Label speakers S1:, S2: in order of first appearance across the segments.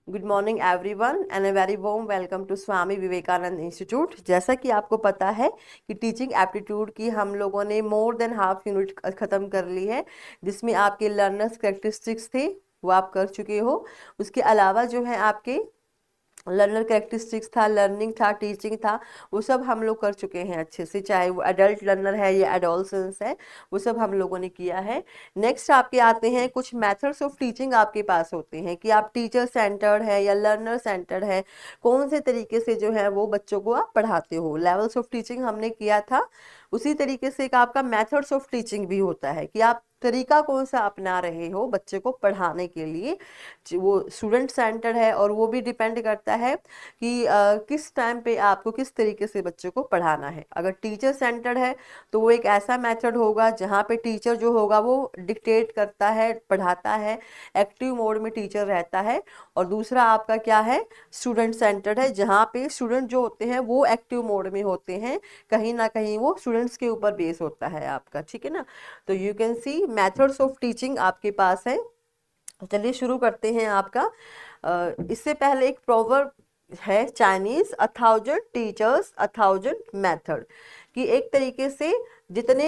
S1: Good morning everyone and a very warm welcome to Swami Vivekananda institute. जैसा कि आपको पता है कि टीचिंग एप्टीट्यूड की हम लोगों ने मोर देन हाफ यूनिट ख़त्म कर ली है, जिसमें आपके लर्नर्स कैरेक्टरिस्टिक्स थे वो आप कर चुके हो। उसके अलावा जो है आपके लर्नर कैरेक्टरिस्टिक्स था, लर्निंग था, टीचिंग था, वो सब हम लोग कर चुके हैं अच्छे से, चाहे वो एडल्ट लर्नर है या एडोलसेंस है, वो सब हम लोगों ने किया है। नेक्स्ट आपके आते हैं कुछ मेथड्स ऑफ टीचिंग आपके पास होते हैं कि आप टीचर सेंटर्ड है या लर्नर सेंटर्ड है, कौन से तरीके से जो है वो बच्चों को आप पढ़ाते हो। लेवल्स ऑफ टीचिंग हमने किया था, उसी तरीके से एक आपका मेथड्स ऑफ टीचिंग भी होता है कि आप तरीका कौन सा अपना रहे हो बच्चे को पढ़ाने के लिए। वो स्टूडेंट सेंटर है और वो भी डिपेंड करता है कि किस टाइम पे आपको किस तरीके से बच्चे को पढ़ाना है। अगर टीचर सेंटर्ड है तो वो एक ऐसा मेथड होगा जहाँ पे टीचर जो होगा वो डिक्टेट करता है, पढ़ाता है, एक्टिव मोड में टीचर रहता है। और दूसरा आपका क्या है, स्टूडेंट सेंटर्ड है, जहाँ पे स्टूडेंट जो होते हैं वो एक्टिव मोड में होते हैं, कहीं ना कहीं वो स्टूडेंट्स के ऊपर बेस होता है आपका, ठीक है ना। तो you can C methods of teaching आपके पास है। चलिए शुरू करते हैं आपका। इससे पहले एक प्रोवर्ब है चाइनीज, 1000 टीचर्स 1000 मेथड, कि एक तरीके से जितने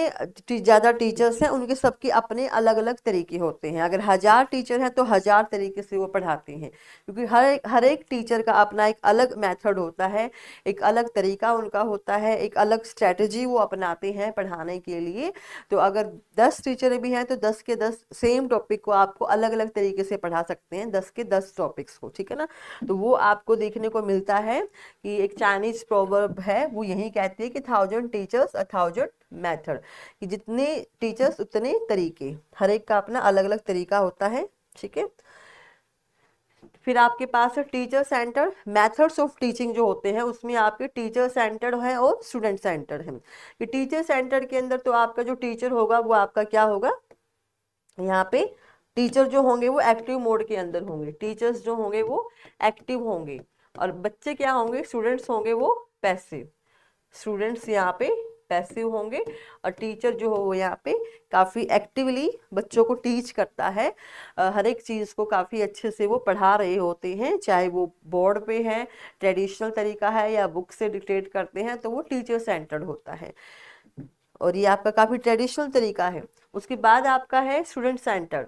S1: ज़्यादा टीचर्स हैं उनके सबके अपने अलग अलग तरीके होते हैं। अगर 1000 टीचर हैं तो 1000 तरीके से वो पढ़ाते हैं, क्योंकि हर एक टीचर का अपना एक अलग मेथड होता है, एक अलग तरीका उनका होता है, एक अलग स्ट्रेटजी वो अपनाते हैं पढ़ाने के लिए। तो अगर 10 टीचर भी हैं तो 10 के 10 सेम टॉपिक को आपको अलग अलग तरीके से पढ़ा सकते हैं, 10 के 10 टॉपिक्स को, ठीक है ना। तो वो आपको देखने को मिलता है कि एक चाइनीज प्रोवर्ब है वो यही कहती है कि 1000 टीचर्स 1000 मेथड, कि जितने टीचर्स उतने तरीके, हर एक का अपना अलग अलग तरीका होता है, ठीक है। फिर आपके पास है teacher centre methods of teaching जो होते हैं, उसमें आपके टीचर सेंटर्ड है और स्टूडेंट सेंटर्ड है। कि टीचर सेंटर के अंदर तो आपका जो टीचर होगा वो आपका क्या होगा, यहाँ पे टीचर जो होंगे वो एक्टिव मोड के अंदर होंगे, टीचर्स जो होंगे वो एक्टिव होंगे, और बच्चे क्या होंगे, स्टूडेंट्स होंगे वो पैसिव, स्टूडेंट्स यहाँ पे पैसिव होंगे। और टीचर जो हो वो यहाँ पे काफ़ी एक्टिवली बच्चों को टीच करता है, हर एक चीज़ को काफ़ी अच्छे से वो पढ़ा रहे होते हैं, चाहे वो बोर्ड पे है, ट्रेडिशनल तरीका है, या बुक से डिक्टेट करते हैं, तो वो टीचर सेंटर्ड होता है और ये आपका काफ़ी ट्रेडिशनल तरीका है। उसके बाद आपका है स्टूडेंट सेंटर।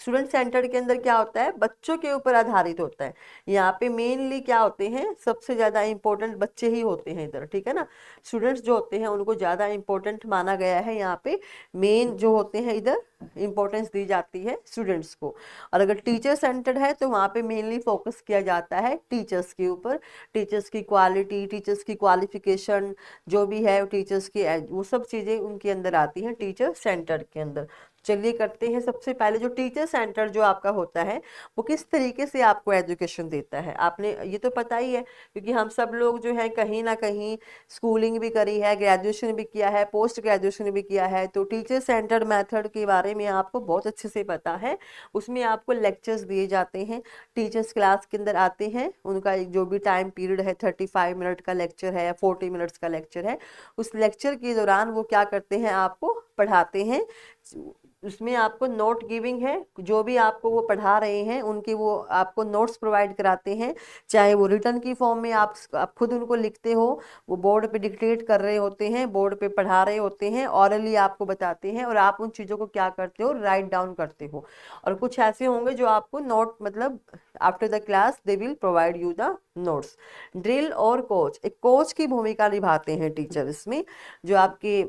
S1: स्टूडेंट सेंटर के अंदर क्या होता है, बच्चों के ऊपर आधारित होता है। यहाँ पे मेनली क्या होते हैं, सबसे ज़्यादा इम्पोर्टेंट बच्चे ही होते हैं इधर, ठीक है ना। स्टूडेंट्स जो होते हैं उनको ज़्यादा इम्पोर्टेंट माना गया है, यहाँ पे मेन जो होते हैं इधर इम्पोर्टेंस दी जाती है स्टूडेंट्स को। और अगर टीचर सेंटर्ड है तो वहाँ पे मेनली फोकस किया जाता है टीचर्स के ऊपर, टीचर्स की क्वालिटी, टीचर्स की क्वालिफिकेशन जो भी है, टीचर्स की वो सब चीज़ें उनके अंदर आती हैं टीचर सेंटर के अंदर। चलिए करते हैं। सबसे पहले जो टीचर सेंटर जो आपका होता है वो किस तरीके से आपको एजुकेशन देता है, आपने ये तो पता ही है, क्योंकि हम सब लोग जो है कहीं ना कहीं स्कूलिंग भी करी है, ग्रेजुएशन भी किया है, पोस्ट ग्रेजुएशन भी किया है, तो टीचर सेंटर्ड मेथड के बारे में आपको बहुत अच्छे से पता है। उसमें आपको लेक्चर्स दिए जाते हैं, टीचर्स क्लास के अंदर आते हैं, उनका एक जो भी टाइम पीरियड है, 35 मिनट का लेक्चर है या 40 मिनट्स का लेक्चर है, उस लेक्चर के दौरान वो क्या करते हैं, आपको पढ़ाते हैं। उसमें आपको नोट गिविंग है, जो भी आपको वो पढ़ा रहे हैं उनके वो आपको नोट्स प्रोवाइड कराते हैं, चाहे वो रिटर्न की फॉर्म में आप खुद उनको लिखते हो, वो बोर्ड पे डिक्टेट कर रहे होते हैं, बोर्ड पे पढ़ा रहे होते हैं, ऑरली आपको बताते हैं, और आप उन चीज़ों को क्या करते हो, राइट डाउन करते हो। और कुछ ऐसे होंगे जो आपको नोट मतलब after the class they will provide you the notes. Drill और कोच, एक कोच की भूमिका निभाते हैं टीचर इसमें। जो आपके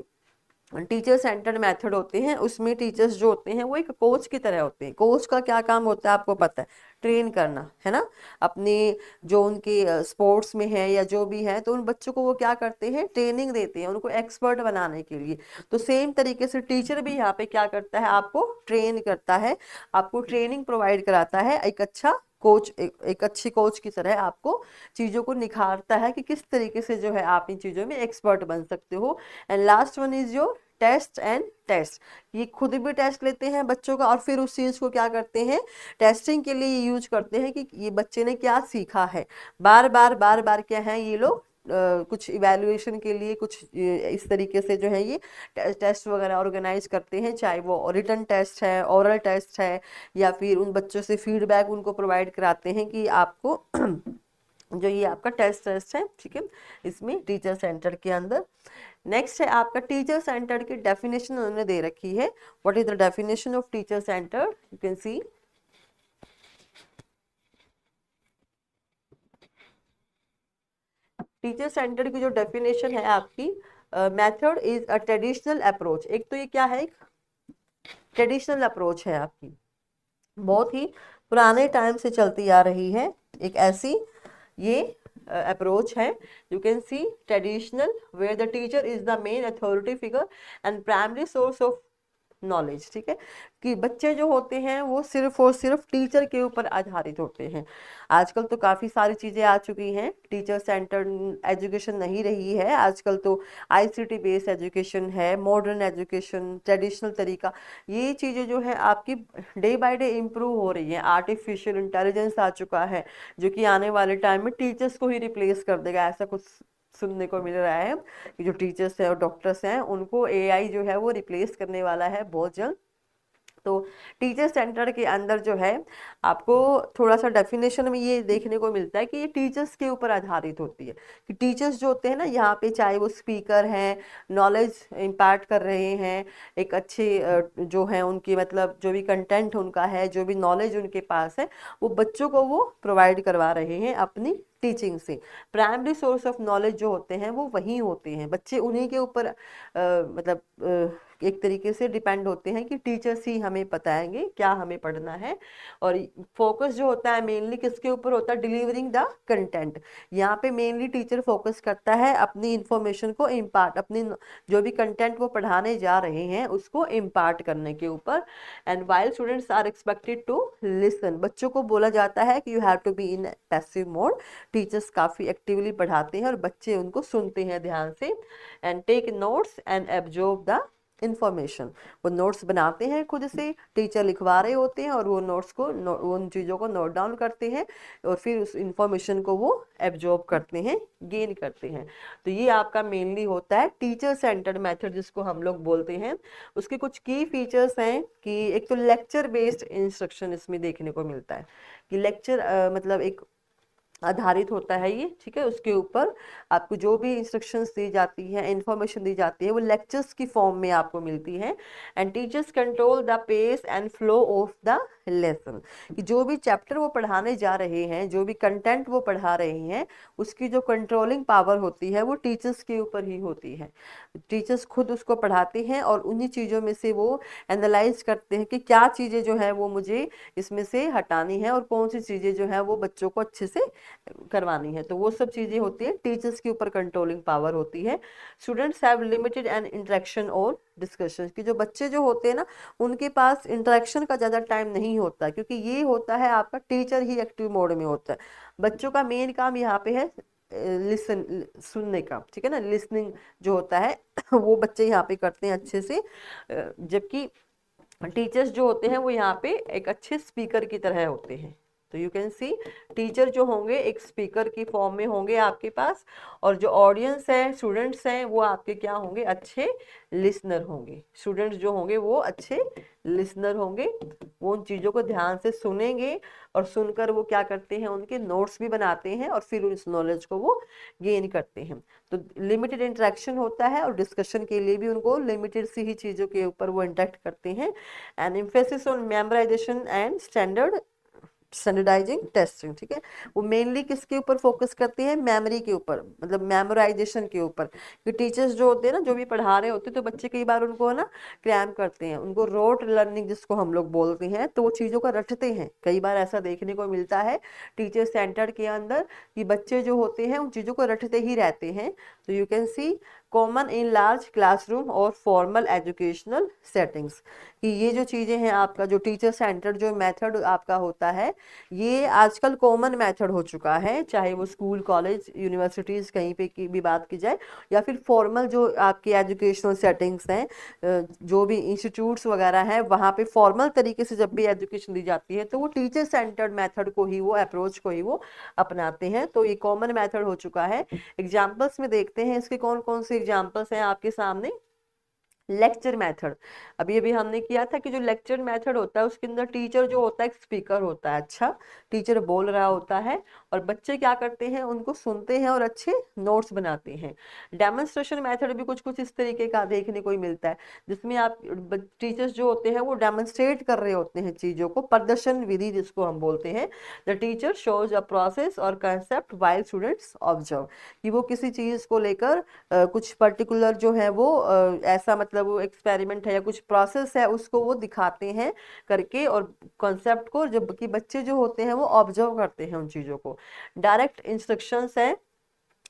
S1: टीचर सेंटर्ड मेथड होते हैं उसमें टीचर्स जो होते हैं वो एक कोच की तरह होते हैं। कोच का क्या काम होता है आपको पता है, ट्रेन करना, है ना। अपने जो उनके स्पोर्ट्स में है या जो भी है, तो उन बच्चों को वो क्या करते हैं, ट्रेनिंग देते हैं उनको एक्सपर्ट बनाने के लिए। तो सेम तरीके से टीचर भी यहाँ पे क्या करता है, आपको ट्रेन करता है, आपको ट्रेनिंग प्रोवाइड कराता है, एक अच्छा कोच, एक अच्छी कोच की तरह आपको चीज़ों को निखारता है कि किस तरीके से जो है आप इन चीज़ों में एक्सपर्ट बन सकते हो। And last one is your test and test. ये खुद भी टेस्ट लेते हैं बच्चों का और फिर उस चीज़ को क्या करते हैं, टेस्टिंग के लिए यूज करते हैं कि ये बच्चे ने क्या सीखा है। बार बार क्या है, ये लोग कुछ इवैल्यूएशन के लिए कुछ इस तरीके से जो है ये टेस्ट वगैरह ऑर्गेनाइज करते हैं, चाहे वो रिटन टेस्ट है, ओरल टेस्ट है, या फिर उन बच्चों से फीडबैक उनको प्रोवाइड कराते हैं कि आपको जो ये आपका टेस्ट है, ठीक है, इसमें टीचर सेंटर के अंदर। नेक्स्ट है आपका टीचर सेंटर की डेफिनेशन उन्होंने दे रखी है। What is the definition of teacher centre? You can C teacher centre की जो डेफिनेशन है आपकी, method is a traditional approach. एक तो ये क्या है, एक ट्रेडिशनल अप्रोच है आपकी, बहुत ही पुराने टाइम से चलती आ रही है एक ऐसी ये अप्रोच है। You can C traditional wear the teacher is the main authority figure and primary source of knowledge, ठीक है, कि बच्चे जो होते हैं वो सिर्फ और सिर्फ टीचर के ऊपर आधारित होते हैं। आजकल तो काफ़ी सारी चीज़ें आ चुकी हैं, टीचर सेंटर एजुकेशन नहीं रही है, आजकल तो आईसीटी बेस्ड एजुकेशन है, मॉडर्न एजुकेशन, ट्रेडिशनल तरीका, ये चीज़ें जो है आपकी डे बाय डे इम्प्रूव हो रही हैं। आर्टिफिशियल इंटेलिजेंस आ चुका है जो कि आने वाले टाइम में टीचर्स को ही रिप्लेस कर देगा, ऐसा कुछ सुनने को मिल रहा है कि जो टीचर्स हैं और डॉक्टर्स हैं उनको एआई जो है वो रिप्लेस करने वाला है बहुत जल्द। तो टीचर सेंटर के अंदर जो है आपको थोड़ा सा डेफिनेशन में ये देखने को मिलता है कि ये टीचर्स के ऊपर आधारित होती है, कि टीचर्स जो होते हैं ना यहाँ पे, चाहे वो स्पीकर हैं, नॉलेज इम्पार्ट कर रहे हैं, एक अच्छे जो है उनकी मतलब जो भी कंटेंट उनका है, जो भी नॉलेज उनके पास है, वो बच्चों को वो प्रोवाइड करवा रहे हैं अपनी टीचिंग से। प्राइमरी सोर्स ऑफ नॉलेज जो होते हैं वो वही होते हैं, बच्चे उन्हीं के ऊपर मतलब एक तरीके से डिपेंड होते हैं कि टीचर्स ही हमें बताएंगे क्या हमें पढ़ना है। और फोकस जो होता है मेनली किसके ऊपर होता है? Delivering the content. यहाँ पे मेनली टीचर फोकस करता है अपनी इंफॉर्मेशन को इम्पार्ट, अपनी जो भी कंटेंट वो पढ़ाने जा रहे हैं उसको इम्पार्ट करने के ऊपर। And while students are expected to listen, बच्चों को बोला जाता है कि you have to be in passive mode. Teachers काफ़ी एक्टिवली पढ़ाते हैं और बच्चे उनको सुनते हैं ध्यान से। And take notes and absorb the information, वो नोट्स बनाते हैं खुद से, टीचर लिखवा रहे होते हैं और वो नोट्स को उन चीज़ों को नोट डाउन करते हैं और फिर उस इंफॉर्मेशन को वो एब्जॉर्ब करते हैं, गेन करते हैं। तो ये आपका मेनली होता है टीचर सेंटर्ड मेथड जिसको हम लोग बोलते हैं। उसके कुछ की फीचर्स हैं कि एक तो लेक्चर बेस्ड इंस्ट्रक्शन इसमें देखने को मिलता है, कि लेक्चर मतलब एक आधारित होता है ये, ठीक है, उसके ऊपर आपको जो भी इंस्ट्रक्शंस दी जाती है, इंफॉर्मेशन दी जाती है, वो लेक्चर्स की फॉर्म में आपको मिलती है। And teachers control the pace and flow of the lesson, कि जो भी चैप्टर वो पढ़ाने जा रहे हैं, जो भी कंटेंट वो पढ़ा रहे हैं, उसकी जो कंट्रोलिंग पावर होती है वो टीचर्स के ऊपर ही होती है। टीचर्स खुद उसको पढ़ाते हैं और उन्हीं चीज़ों में से वो एनालाइज करते हैं कि क्या चीज़ें जो है वो मुझे इसमें से हटानी है और कौन सी चीज़ें जो है वो बच्चों को अच्छे से करवानी है। तो वो सब चीज़ें होती है, टीचर्स के ऊपर कंट्रोलिंग पावर होती है। Students have limited and interaction और डिस्कशन, कि जो बच्चे जो होते हैं ना उनके पास इंटरेक्शन का ज़्यादा टाइम नहीं होता, क्योंकि ये होता है आपका टीचर ही एक्टिव मोड में होता है। बच्चों का मेन काम यहाँ पे है लिसन, सुनने का, ठीक है ना, लिसनिंग जो होता है वो बच्चे यहाँ पे करते हैं अच्छे से, जबकि टीचर्स जो होते हैं वो यहाँ पे एक अच्छे स्पीकर की तरह होते हैं। तो यू कैन सी टीचर जो होंगे एक स्पीकर की फॉर्म में होंगे आपके पास, और जो ऑडियंस है, स्टूडेंट्स हैं, वो आपके क्या होंगे? अच्छे लिसनर होंगे। स्टूडेंट्स जो होंगे वो अच्छे लिसनर होंगे, वो उन चीज़ों को ध्यान से सुनेंगे और सुनकर वो क्या करते हैं? उनके नोट्स भी बनाते हैं और फिर उस नॉलेज को वो गेन करते हैं। तो लिमिटेड इंटरेक्शन होता है और डिस्कशन के लिए भी उनको लिमिटेड सी ही चीज़ों के ऊपर वो इंटरेक्ट करते हैं। And emphasis on memorisation and standardising testing, ठीक है, वो मेनली किसके ऊपर फोकस करते हैं? मेमोरी के ऊपर, मतलब मेमोराइजेशन के ऊपर। कि टीचर्स जो होते हैं ना, जो भी पढ़ा रहे होते हैं, तो बच्चे कई बार उनको ना क्रैम करते हैं, उनको रोट लर्निंग जिसको हम लोग बोलते हैं, तो वो चीज़ों को रटते हैं। कई बार ऐसा देखने को मिलता है टीचर सेंटर के अंदर कि बच्चे जो होते हैं उन चीज़ों को रटते ही रहते हैं। तो you can C common in large classroom और फॉर्मल एजुकेशनल सेटिंग्स, कि ये जो चीज़ें हैं आपका जो टीचर सेंटर्ड जो मेथड आपका होता है ये आजकल कॉमन मेथड हो चुका है, चाहे वो स्कूल कॉलेज यूनिवर्सिटीज़ कहीं पे की भी बात की जाए या फिर फॉर्मल जो आपकी एजुकेशनल सेटिंग्स हैं, जो भी इंस्टीट्यूट्स वगैरह हैं वहाँ पे फॉर्मल तरीके से जब भी एजुकेशन दी जाती है तो वो टीचर सेंटर्ड मेथड को ही वो अप्रोच को ही वो अपनाते हैं। तो ये कॉमन मेथड हो चुका है। एग्जाम्पल्स में देखते हैं इसके कौन कौन से एग्जाम्पल्स हैं आपके सामने। लेक्चर मेथड, अभी अभी हमने किया था कि जो लेक्चर मेथड होता है उसके अंदर टीचर जो होता है एक स्पीकर होता है, अच्छा टीचर बोल रहा होता है और बच्चे क्या करते हैं उनको सुनते हैं और अच्छे नोट्स बनाते हैं। डेमोन्स्ट्रेशन मेथड भी कुछ कुछ इस तरीके का देखने को ही मिलता है, जिसमें आप टीचर्स जो होते हैं वो डेमोन्स्ट्रेट कर रहे होते हैं चीज़ों को, प्रदर्शन विधि जिसको हम बोलते हैं। The teacher shows a process और कंसेप्ट वाइल स्टूडेंट्स ऑब्जर्व, कि वो किसी चीज़ को लेकर कुछ पर्टिकुलर जो है वो ऐसा मतलब वो एक्सपेरिमेंट है या कुछ प्रोसेस है उसको वो दिखाते हैं करके, और कॉन्सेप्ट को जबकि बच्चे जो होते हैं वो ऑब्जर्व करते हैं उन चीज़ों को। डायरेक्ट इंस्ट्रक्शंस है,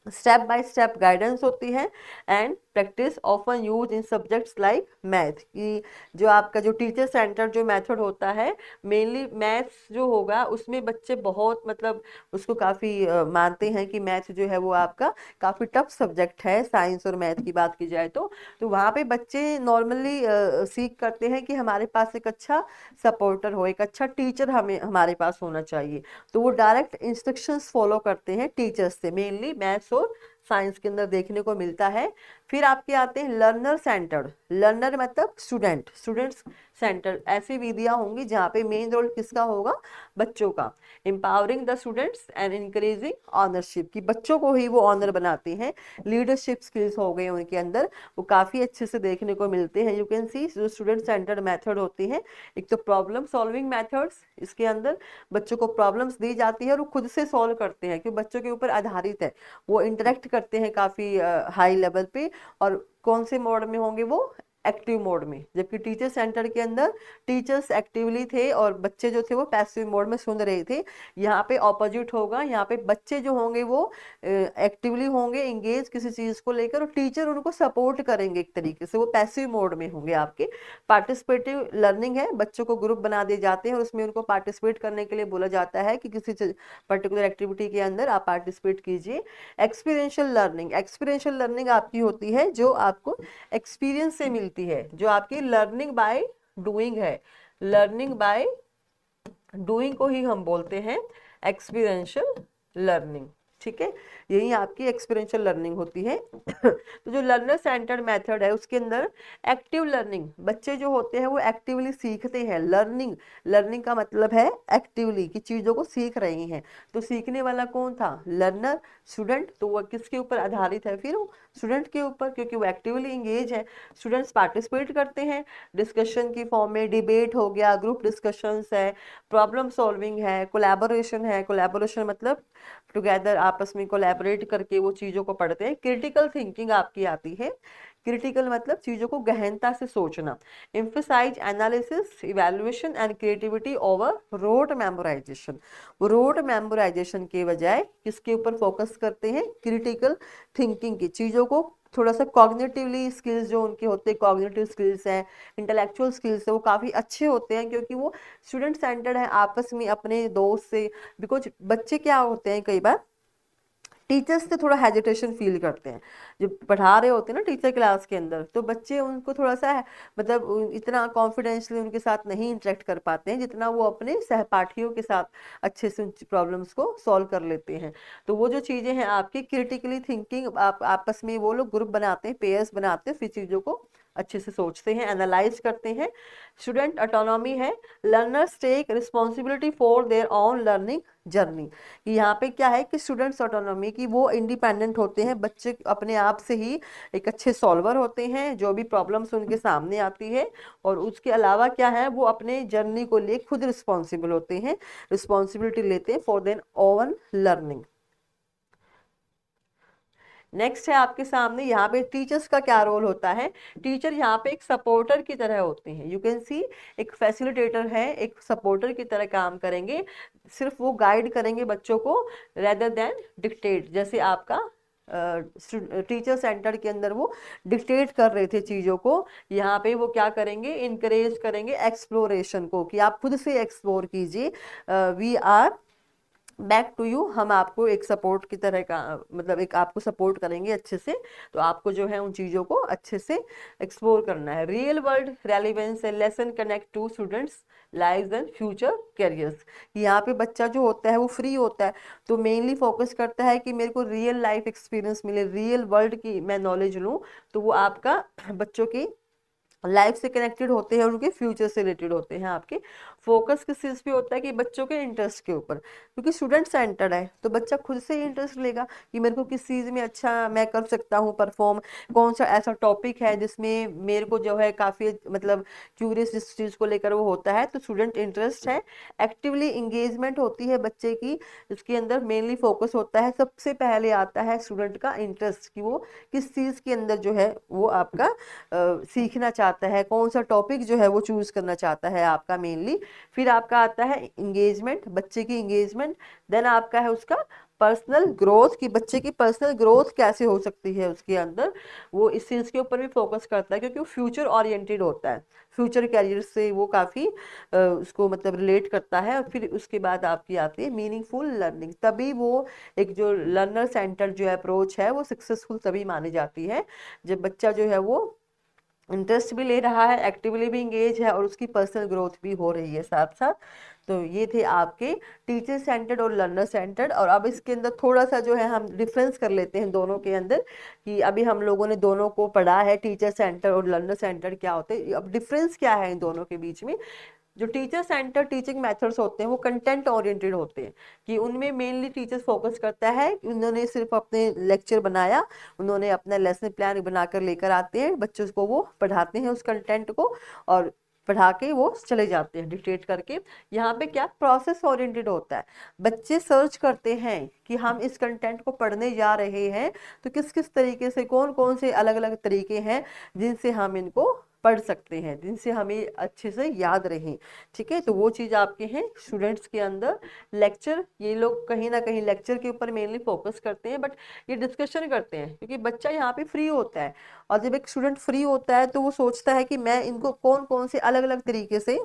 S1: स्टेप बाय स्टेप गाइडेंस होती है, and practice often use in subjects like math, कि जो आपका जो टीचर सेंटर जो मेथड होता है मेनली मैथ्स जो होगा उसमें बच्चे बहुत मतलब उसको काफ़ी मानते हैं कि मैथ जो है वो आपका काफ़ी टफ सब्जेक्ट है, साइंस और मैथ की बात की जाए तो वहाँ पे बच्चे नॉर्मली सीख करते हैं कि हमारे पास एक अच्छा सपोर्टर हो, एक अच्छा टीचर हमें हमारे पास होना चाहिए। तो वो डायरेक्ट इंस्ट्रक्शंस फॉलो करते हैं टीचर्स से, मेनली मैथ्स और साइंस के अंदर देखने को मिलता है। फिर आपके आते हैं लर्नर सेंटर्ड, लर्नर मतलब स्टूडेंट, स्टूडेंट्स सेंटर, ऐसी विधियां होंगी जहाँ पे मेन रोल किसका होगा, बच्चों का। Empowering the students and encouraging ownership, कि बच्चों को ही वो ऑनर बनाते हैं। लीडरशिप स्किल्स हो गए उनके अंदर, वो काफ़ी अच्छे से देखने को मिलते हैं। यू कैन सी जो स्टूडेंट सेंटर्ड मेथड होती हैं, एक तो प्रॉब्लम सॉल्विंग मेथड्स, इसके अंदर बच्चों को प्रॉब्लम्स दी जाती है और वो खुद से सॉल्व करते हैं क्योंकि बच्चों के ऊपर आधारित है, वो इंटरेक्ट करते हैं काफ़ी हाई लेवल पे। और कौन से मोड में होंगे वो, एक्टिव मोड में, जबकि टीचर सेंटर के अंदर टीचर्स एक्टिवली थे और बच्चे जो थे वो पैसिव मोड में सुन रहे थे। यहाँ पे ऑपोजिट होगा, यहाँ पे बच्चे जो होंगे वो एक्टिवली होंगे इंगेज किसी चीज़ को लेकर और टीचर उनको सपोर्ट करेंगे एक तरीके से, वो पैसिव मोड में होंगे आपके। पार्टिसिपेटिव लर्निंग है, बच्चों को ग्रुप बना दिए जाते हैं और उसमें उनको पार्टिसिपेट करने के लिए बोला जाता है कि किसी पर्टिकुलर एक्टिविटी के अंदर आप पार्टिसिपेट कीजिए। एक्सपीरियंशियल लर्निंग, एक्सपीरियंशियल लर्निंग आपकी होती है जो आपको एक्सपीरियंस से मिलती है, जो आपकी लर्निंग बाय डूइंग है, लर्निंग बाय डूइंग को ही हम बोलते हैं एक्सपीरियंशियल लर्निंग। ठीक है, यही आपकी एक्सपीरियंशियल लर्निंग होती है। तो जो लर्नर सेंटर्ड मेथड है उसके अंदर एक्टिव लर्निंग, बच्चे जो होते हैं वो एक्टिवली सीखते हैं। लर्निंग, लर्निंग का मतलब है एक्टिवली कि चीज़ों को सीख रहे हैं। तो सीखने वाला कौन था, लर्नर, स्टूडेंट। तो वह किसके ऊपर आधारित है, फिर वो स्टूडेंट के ऊपर, क्योंकि वो एक्टिवली इंगेज है। स्टूडेंट्स पार्टिसिपेट करते हैं डिस्कशन की फॉर्म में, डिबेट हो गया, ग्रुप डिस्कशंस है, प्रॉब्लम सॉल्विंग है, कोलैबोरेशन है। कोलैबोरेशन मतलब टुगेदर आपस में कोलैबोरेट करके वो चीज़ों को पढ़ते हैं। क्रिटिकल थिंकिंग आपकी आती है, क्रिटिकल मतलब चीज़ों को गहनता से सोचना। Emphasise analysis, evaluation and creativity over rote memorisation, वो रोट मेमोराइजेशन के बजाय किसके ऊपर फोकस करते हैं, क्रिटिकल थिंकिंग की, चीज़ों को थोड़ा सा कॉग्निटिवली स्किल्स जो उनके होते हैं, कॉग्निटिव स्किल्स हैं, इंटेलेक्चुअल स्किल्स है, वो काफ़ी अच्छे होते हैं क्योंकि वो स्टूडेंट सेंटर्ड है, आपस में अपने दोस्त से। बिकॉज बच्चे क्या होते हैं कई बार टीचर्स से थोड़ा हेजिटेशन फील करते हैं, जब पढ़ा रहे होते हैं ना टीचर क्लास के अंदर, तो बच्चे उनको थोड़ा सा मतलब इतना कॉन्फिडेंशली उनके साथ नहीं इंटरेक्ट कर पाते हैं जितना वो अपने सहपाठियों के साथ अच्छे से उन प्रॉब्लम्स को सॉल्व कर लेते हैं। तो वो जो चीज़ें हैं आपकी क्रिटिकली थिंकिंग, आप आपस में वो लोग ग्रुप बनाते हैं, पेयर्स बनाते हैं, फिर चीज़ों को अच्छे से सोचते हैं, एनालाइज करते हैं। स्टूडेंट ऑटोनॉमी है, learners take responsibility for their own learning journey, कि यहाँ पे क्या है कि स्टूडेंट्स ऑटोनॉमी की वो इंडिपेंडेंट होते हैं, बच्चे अपने आप से ही एक अच्छे सॉल्वर होते हैं, जो भी प्रॉब्लम्स उनके सामने आती है। और उसके अलावा क्या है, वो अपने जर्नी को लिए खुद रिस्पॉन्सिबल होते हैं, रिस्पॉन्सिबिलिटी लेते हैं for their own learning. Next है आपके सामने, यहाँ पे टीचर्स का क्या रोल होता है। टीचर यहाँ पे एक सपोर्टर की तरह होते हैं, यू कैन सी, एक फैसिलिटेटर है, एक सपोर्टर की तरह काम करेंगे, सिर्फ वो गाइड करेंगे बच्चों को रेदर देन डिक्टेट। जैसे आपका टीचर सेंटर के अंदर वो डिक्टेट कर रहे थे चीज़ों को, यहाँ पे वो क्या करेंगे, इनकरेज करेंगे एक्सप्लोरेशन को, कि आप खुद से एक्सप्लोर कीजिए। We are back to you, हम आपको एक सपोर्ट की तरह का, मतलब एक आपको सपोर्ट करेंगे अच्छे से। तो आपको जो है उन चीज़ों को अच्छे से एक्सप्लोर करना है। Real world relevance and lesson connect to students lives and future careers. यहाँ पे बच्चा जो होता है वो फ्री होता है, तो मेनली फोकस करता है कि मेरे को रियल लाइफ एक्सपीरियंस मिले, रियल वर्ल्ड की मैं नॉलेज लूँ। तो वो आपका बच्चों की लाइफ से कनेक्टेड होते हैं और उनके फ्यूचर से रिलेटेड होते हैं। आपके फोकस किस चीज़ पे होता है कि बच्चों के इंटरेस्ट के ऊपर, क्योंकि स्टूडेंट सेंटर्ड है तो बच्चा खुद से ही इंटरेस्ट लेगा कि मेरे को किस चीज़ में अच्छा मैं कर सकता हूँ परफॉर्म, कौन सा ऐसा टॉपिक है जिसमें मेरे को जो है काफ़ी मतलब क्यूरियस जिस चीज़ को लेकर वो होता है, तो स्टूडेंट इंटरेस्ट है। एक्टिवली इंगेजमेंट होती है बच्चे की, इसके अंदर मेनली फोकस होता है, सबसे पहले आता है स्टूडेंट का इंटरेस्ट कि वो किस चीज़ के अंदर जो है वो आपका सीखना चाहता है, कौन सा टॉपिक जो है वो चूज करना चाहता है आपका मेनली। फिर आपका आता है इंगेजमेंट, बच्चे की इंगेजमेंट। देन आपका है उसका पर्सनल ग्रोथ, कि बच्चे की पर्सनल ग्रोथ कैसे हो सकती है उसके अंदर, वो इस चीज़ के ऊपर भी फोकस करता है, क्योंकि वो फ्यूचर ओरिएंटेड होता है, फ्यूचर कैरियर से वो काफ़ी उसको मतलब रिलेट करता है। और फिर उसके बाद आपकी आती है मीनिंगफुल लर्निंग, तभी वो एक जो लर्नर सेंटर जो अप्रोच है वो सक्सेसफुल तभी मानी जाती है जब बच्चा जो है वो इंटरेस्ट भी ले रहा है, एक्टिवली भी इंगेज है और उसकी पर्सनल ग्रोथ भी हो रही है साथ साथ। तो ये थे आपके टीचर सेंटर्ड और लर्नर सेंटर्ड। और अब इसके अंदर थोड़ा सा जो है हम डिफरेंस कर लेते हैं दोनों के अंदर, कि अभी हम लोगों ने दोनों को पढ़ा है, टीचर सेंटर और लर्नर सेंटर क्या होते हैं, अब डिफरेंस क्या है इन दोनों के बीच में। जो टीचर सेंटर टीचिंग मेथड्स होते हैं वो कंटेंट ओरिएंटेड होते हैं, कि उनमें मेनली टीचर्स फोकस करता है कि उन्होंने सिर्फ अपने लेक्चर बनाया, उन्होंने अपना लेसन प्लान बनाकर लेकर आते हैं, बच्चों को वो पढ़ाते हैं उस कंटेंट को और पढ़ा के वो चले जाते हैं डिक्टेट करके। यहाँ पे क्या प्रोसेस ओरिएंटेड होता है, बच्चे सर्च करते हैं कि हम इस कंटेंट को पढ़ने जा रहे हैं तो किस किस तरीके से, कौन कौन से अलग अलग तरीके हैं जिनसे हम इनको पढ़ सकते हैं, जिनसे हमें अच्छे से याद रहें। ठीक है, तो वो चीज़ आपके हैं स्टूडेंट्स के अंदर। लेक्चर, ये लोग कहीं ना कहीं लेक्चर के ऊपर मेनली फोकस करते हैं, बट ये डिस्कशन करते हैं क्योंकि बच्चा यहाँ पे फ्री होता है। और जब एक स्टूडेंट फ्री होता है तो वो सोचता है कि मैं इनको कौन कौन से अलग अलग तरीके से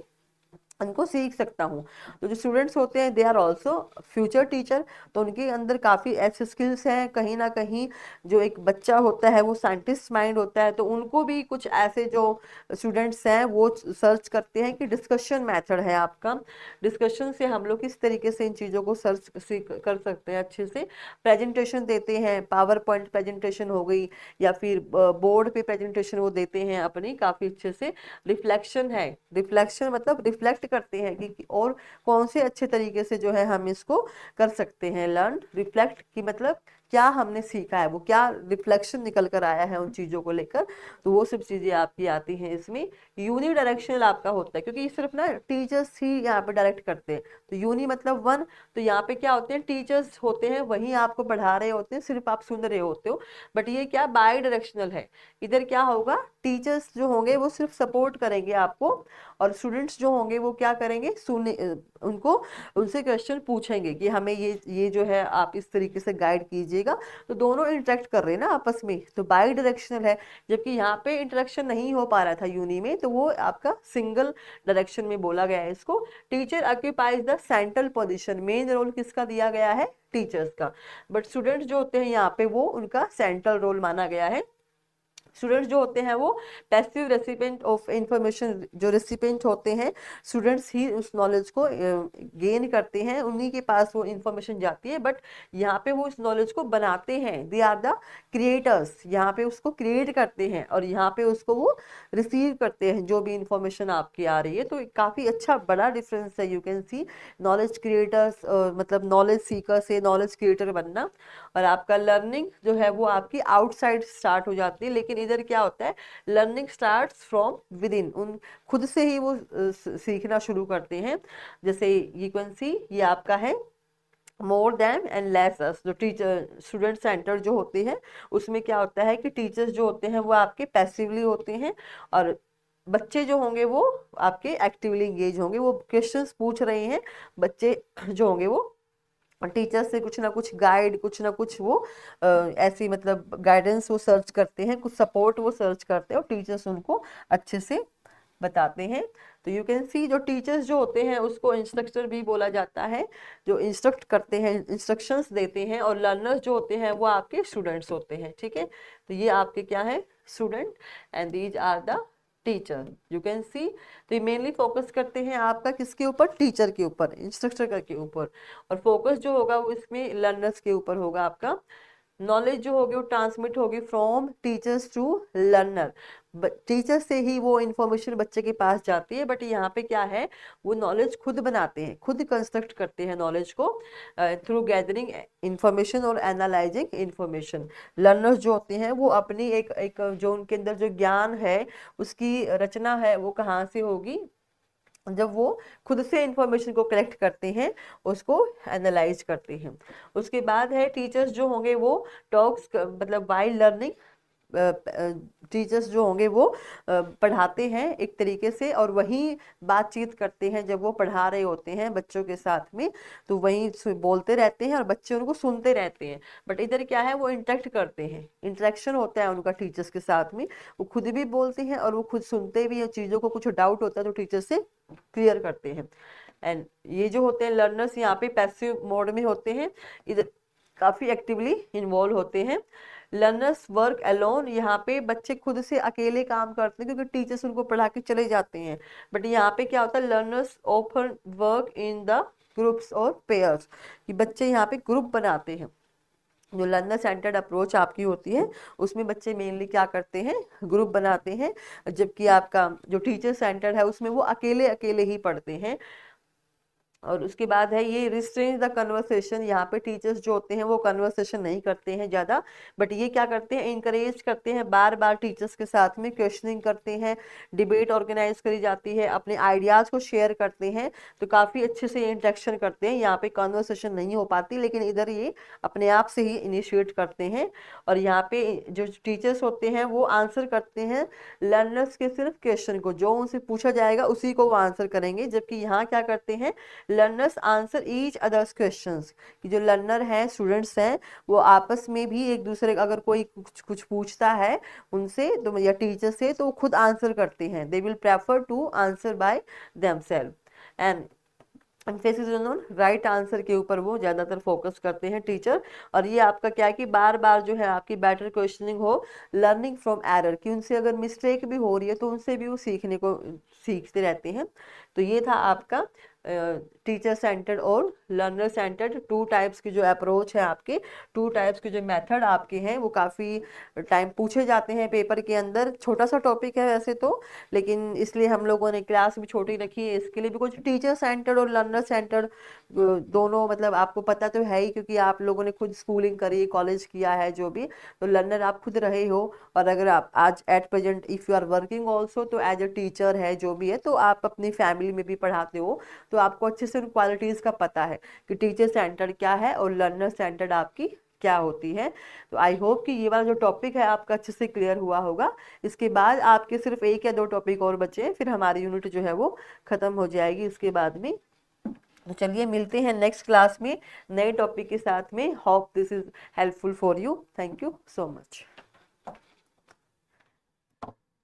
S1: उनको सीख सकता हूँ। तो जो स्टूडेंट्स होते हैं they are also future teacher, तो उनके अंदर काफ़ी ऐसे स्किल्स हैं कहीं ना कहीं। जो एक बच्चा होता है वो साइंटिस्ट माइंड होता है, तो उनको भी कुछ ऐसे जो स्टूडेंट्स हैं वो सर्च करते हैं कि डिस्कशन मेथड है आपका, डिस्कशन से हम लोग किस तरीके से इन चीज़ों को सर्च कर सकते हैं अच्छे से। प्रेजेंटेशन देते हैं, पावर पॉइंट प्रेजेंटेशन हो गई या फिर बोर्ड पे प्रेजेंटेशन वो देते हैं अपनी काफ़ी अच्छे से। रिफ्लेक्शन है, रिफ्लेक्शन मतलब रिफ्लेक्ट करते हैं कि और कौन से अच्छे तरीके से जो है हम इसको कर सकते हैं लर्न। रिफ्लेक्ट की मतलब क्या हमने सीखा है, वो क्या रिफ्लेक्शन निकल कर आया है उन चीज़ों को लेकर, तो वो सब चीज़ें आपकी आती हैं इसमें। यूनि डायरेक्शनल आपका होता है, क्योंकि सिर्फ ना टीचर्स ही यहाँ पे डायरेक्ट करते हैं, तो यूनि मतलब वन। तो यहाँ पे क्या होते हैं, टीचर्स होते हैं वहीं आपको पढ़ा रहे होते हैं, सिर्फ आप सुन रहे होते हो। बट ये क्या बाई डायरेक्शनल है, इधर क्या होगा, टीचर्स जो होंगे वो सिर्फ सपोर्ट करेंगे आपको और स्टूडेंट्स जो होंगे वो क्या करेंगे, सुने उनको उनसे क्वेश्चन पूछेंगे कि हमें ये जो है आप इस तरीके से गाइड कीजिएगा। तो दोनों इंटरेक्ट कर रहे हैं ना आपस में, तो बाई डायरेक्शनल है। जबकि यहाँ पे इंटरेक्शन नहीं हो पा रहा था यूनि में, तो वो आपका सिंगल डायरेक्शन में बोला गया है इसको। Teacher occupies the central position, main role किसका दिया गया है, टीचर्स का। बट स्टूडेंट्स जो होते हैं यहाँ पे वो उनका सेंट्रल रोल माना गया है। स्टूडेंट्स जो होते हैं वो पैसिव रेसिपिएंट ऑफ इंफॉर्मेशन, जो रेसिपिएंट होते हैं स्टूडेंट्स ही उस नॉलेज को गेन करते हैं, उन्हीं के पास वो इंफॉर्मेशन जाती है। बट यहाँ पे वो इस नॉलेज को बनाते हैं, दे आर द क्रिएटर्स, यहाँ पे उसको क्रिएट करते हैं और यहाँ पे उसको वो रिसीव करते हैं जो भी इंफॉर्मेशन आपकी आ रही है। तो काफ़ी अच्छा बड़ा डिफरेंस है, you can C. Knowledge creators मतलब नॉलेज सीकर से नॉलेज क्रिएटर बनना, और आपका लर्निंग जो है वो आपकी आउटसाइड स्टार्ट हो जाती है। लेकिन इधर क्या होता है, learning starts from with in, उन खुद से ही वो सीखना शुरू करते हैं। जैसे यू कैन सी ये आपका है मोर देन एंड लेस अस, जो टीचर स्टूडेंट सेंटर जो होते हैं उसमें क्या होता है कि टीचर्स जो होते हैं वो आपके पैसिवली होते हैं और बच्चे जो होंगे वो आपके एक्टिवली इंगेज होंगे, वो क्वेश्चंस पूछ रहे हैं, बच्चे जो होंगे वो टीचर से कुछ ना कुछ गाइड, कुछ ना कुछ वो ऐसी मतलब गाइडेंस वो सर्च करते हैं, कुछ सपोर्ट वो सर्च करते हैं और टीचर्स उनको अच्छे से बताते हैं। तो यू कैन सी जो टीचर्स जो होते हैं उसको इंस्ट्रक्टर भी बोला जाता है, जो इंस्ट्रक्ट करते हैं, इंस्ट्रक्शंस देते हैं, और लर्नर्स जो होते हैं वो आपके स्टूडेंट्स होते हैं, ठीक है। तो ये आपके क्या है, student, and these are the teacher, you can see. तो ये मेनली फोकस करते हैं आपका किसके ऊपर, टीचर के ऊपर, इंस्ट्रक्टर के ऊपर, और फोकस जो होगा वो इसमें लर्नर्स के ऊपर होगा आपका। नॉलेज जो होगी वो ट्रांसमिट होगी from teachers to learner, teacher से ही वो इंफॉर्मेशन बच्चे के पास जाती है, बट यहाँ पे क्या है, वो नॉलेज खुद बनाते हैं, खुद कंस्ट्रक्ट करते हैं नॉलेज को थ्रू गैदरिंग इंफॉर्मेशन और एनालाइजिंग इंफॉर्मेशन। लर्नर्स जो होते हैं वो अपनी एक एक जो उनके अंदर जो ज्ञान है उसकी रचना है वो कहाँ से होगी, जब वो खुद से इंफॉर्मेशन को कलेक्ट करते हैं, उसको एनालाइज करते हैं। उसके बाद है टीचर्स जो होंगे वो टॉक्स मतलब वाइल लर्निंग, टीचर्स जो होंगे वो पढ़ाते हैं एक तरीके से, और वही बातचीत करते हैं जब वो पढ़ा रहे होते हैं बच्चों के साथ में, तो वही बोलते रहते हैं और बच्चे उनको सुनते रहते हैं। बट इधर क्या है, वो इंटरेक्ट करते हैं, इंटरेक्शन होता है उनका टीचर्स के साथ में, वो खुद भी बोलते हैं और वो खुद सुनते भी हैं, चीज़ों को कुछ डाउट होता है तो टीचर से क्लियर करते हैं। एंड ये जो होते हैं लर्नर्स यहाँ पे पैसिव मोड में होते हैं, इधर काफ़ी एक्टिवली इन्वॉल्व होते हैं। लर्नर्स वर्क अलोन, यहाँ पे बच्चे खुद से अकेले काम करते हैं क्योंकि टीचर्स उनको पढ़ा के चले जाते हैं। बट यहाँ पे क्या होता है, learners often work in the groups और पेयर्स, कि बच्चे यहाँ पे ग्रुप बनाते हैं। जो लर्नर सेंटर्ड अप्रोच आपकी होती है उसमें बच्चे मेनली क्या करते हैं, ग्रुप बनाते हैं, जबकि आपका जो टीचर सेंटर्ड है उसमें वो अकेले अकेले ही पढ़ते हैं। और उसके बाद है ये रिस्ट्रेन द कन्वर्सेशन, यहाँ पे टीचर्स जो होते हैं वो कन्वर्सेशन नहीं करते हैं ज़्यादा, बट ये क्या करते हैं, इंकरेज करते हैं, बार बार टीचर्स के साथ में क्वेश्चनिंग करते हैं, डिबेट ऑर्गेनाइज करी जाती है, अपने आइडियाज़ को शेयर करते हैं, तो काफ़ी अच्छे से इंटरेक्शन करते हैं। यहाँ पे कन्वर्सेशन नहीं हो पाती, लेकिन इधर ये अपने आप से ही इनिशिएट करते हैं। और यहाँ पे जो टीचर्स होते हैं वो आंसर करते हैं लर्नर्स के सिर्फ क्वेश्चन को, जो उनसे पूछा जाएगा उसी को वो आंसर करेंगे, जबकि यहाँ क्या करते हैं, learners answer each others questions, कि जो लर्नर हैं, स्टूडेंट्स हैं, वो आपस में भी एक दूसरे का अगर कोई कुछ पूछता है उनसे तो या टीचर से, तो वो खुद आंसर करते हैं, they will prefer to answer by themselves. And emphasis on right answer के ऊपर वो ज़्यादातर फोकस करते हैं टीचर। और ये आपका क्या है कि बार बार जो है आपकी बेटर क्वेश्चनिंग हो, लर्निंग फ्रॉम एरर, कि उनसे अगर मिस्टेक भी हो रही है तो उनसे भी वो सीखते रहते हैं। तो ये था आपका टीचर सेंटर्ड और लर्नर सेंटर्ड, टू टाइप्स की जो अप्रोच है आपके, टू टाइप्स के जो मेथड आपके हैं, वो काफ़ी टाइम पूछे जाते हैं पेपर के अंदर। छोटा सा टॉपिक है वैसे तो, लेकिन इसलिए हम लोगों ने क्लास भी छोटी रखी है इसके लिए भी। कुछ टीचर सेंटर्ड और लर्नर सेंटर्ड दोनों मतलब आपको पता तो है ही, क्योंकि आप लोगों ने खुद स्कूलिंग करी, कॉलेज किया है जो भी, तो लर्नर आप खुद रहे हो। और अगर आप आज at present if you are working also, तो एज अ टीचर है जो भी है, तो आप अपनी फैमिली में भी पढ़ाते हो, तो आपको अच्छे से उन क्वालिटीज़ का पता है कि टीचर सेंटर्ड क्या है और लर्नर सेंटर्ड आपकी क्या होती है। तो आई होप कि ये वाला जो टॉपिक है आपका अच्छे से क्लियर हुआ होगा। इसके बाद आपके सिर्फ 1 या 2 टॉपिक और बचे हैं, फिर हमारी यूनिट जो है वो ख़त्म हो जाएगी इसके बाद में। तो चलिए मिलते हैं नेक्स्ट क्लास में नए टॉपिक के साथ में। Hope this is helpful for you. Thank you so much.